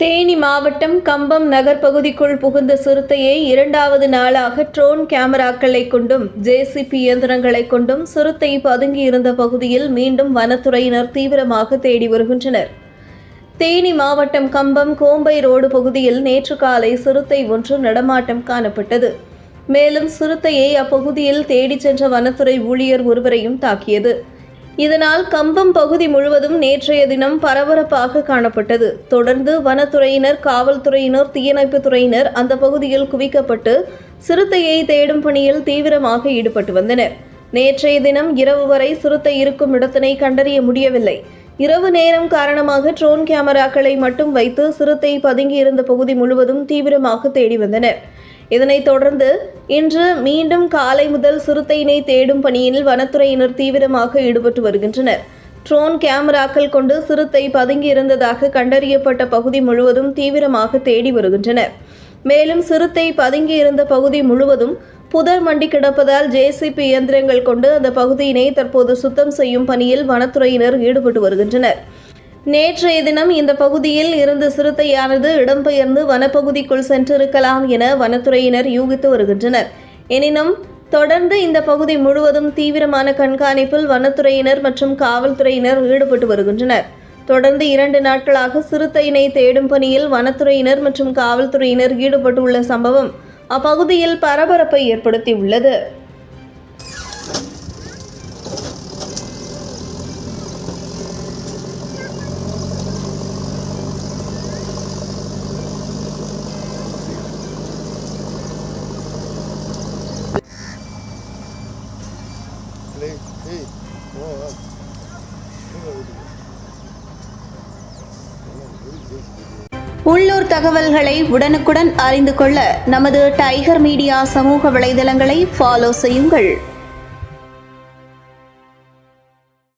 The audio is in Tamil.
தேனி மாவட்டம் கம்பம் நகர் பகுதிக்குள் புகுந்த சிறுத்தையை இரண்டாவது நாளாக ட்ரோன் கேமராக்களை கொண்டும் ஜேசிபி இயந்திரங்களை கொண்டும் சிறுத்தை பதுங்கியிருந்த பகுதியில் மீண்டும் வனத்துறையினர் தீவிரமாக தேடி வருகின்றனர். தேனி மாவட்டம் கம்பம் கோம்பை ரோடு பகுதியில் நேற்று காலை சிறுத்தை ஒன்று நடமாட்டம் காணப்பட்டது. மேலும் சிறுத்தையை அப்பகுதியில் தேடிச் சென்ற வனத்துறை ஊழியர் ஒருவரையும் தாக்கியது. இதனால் கம்பம் பகுதி முழுவதும் நேற்றைய தினம் பரபரப்பாக காணப்பட்டது. தொடர்ந்து வனத்துறையினர், காவல்துறையினர், தீயணைப்பு துறையினர் அந்த பகுதியில் குவிக்கப்பட்டு சிறுத்தையை தேடும் பணியில் தீவிரமாக ஈடுபட்டு வந்தனர். நேற்றைய தினம் இரவு வரை சிறுத்தை இருக்கும் இடத்தினை கண்டறிய முடியவில்லை. இரவு நேரம் காரணமாக ட்ரோன் கேமராக்களை மட்டும் வைத்து சிறுத்தை பதுங்கியிருந்த பகுதி முழுவதும் தீவிரமாக தேடி வந்தனர். இதனைத் தொடர்ந்து இன்று மீண்டும் காலை முதல் சிறுத்தையினை தேடும் பணியில் வனத்துறையினர் தீவிரமாக ஈடுபட்டு வருகின்றனர். ட்ரோன் கேமராக்கள் கொண்டு சிறுத்தை பதுங்கியிருந்ததாக கண்டறியப்பட்ட பகுதி முழுவதும் தீவிரமாக தேடி வருகின்றனர். மேலும் சிறுத்தை பதுங்கியிருந்த பகுதி முழுவதும் புதர் மண்டி கிடப்பதால் ஜேசிபி இயந்திரங்கள் கொண்டு அந்த பகுதியினை தற்போது சுத்தம் செய்யும் பணியில் வனத்துறையினர் ஈடுபட்டு வருகின்றனர். நேற்றைய தினம் இந்த பகுதியில் இருந்த சிறுத்தையானது இடம்பெயர்ந்து வனப்பகுதிக்குள் சென்றிருக்கலாம் என வனத்துறையினர் யூகித்து வருகின்றனர். எனினும் தொடர்ந்து இந்த பகுதி முழுவதும் தீவிரமான கண்காணிப்பில் வனத்துறையினர் மற்றும் காவல்துறையினர் ஈடுபட்டு வருகின்றனர். தொடர்ந்து 2 நாட்களாக சிறுத்தையினை தேடும் பணியில் வனத்துறையினர் மற்றும் காவல்துறையினர் ஈடுபட்டுள்ள சம்பவம் அப்பகுதியில் பரபரப்பை ஏற்படுத்தியுள்ளது. உள்ளூர் தகவல்களை உடனுக்குடன் அறிந்து கொள்ள நமது டைகர் மீடியா சமூக வலைதளங்களை ஃபாலோ செய்யுங்கள்.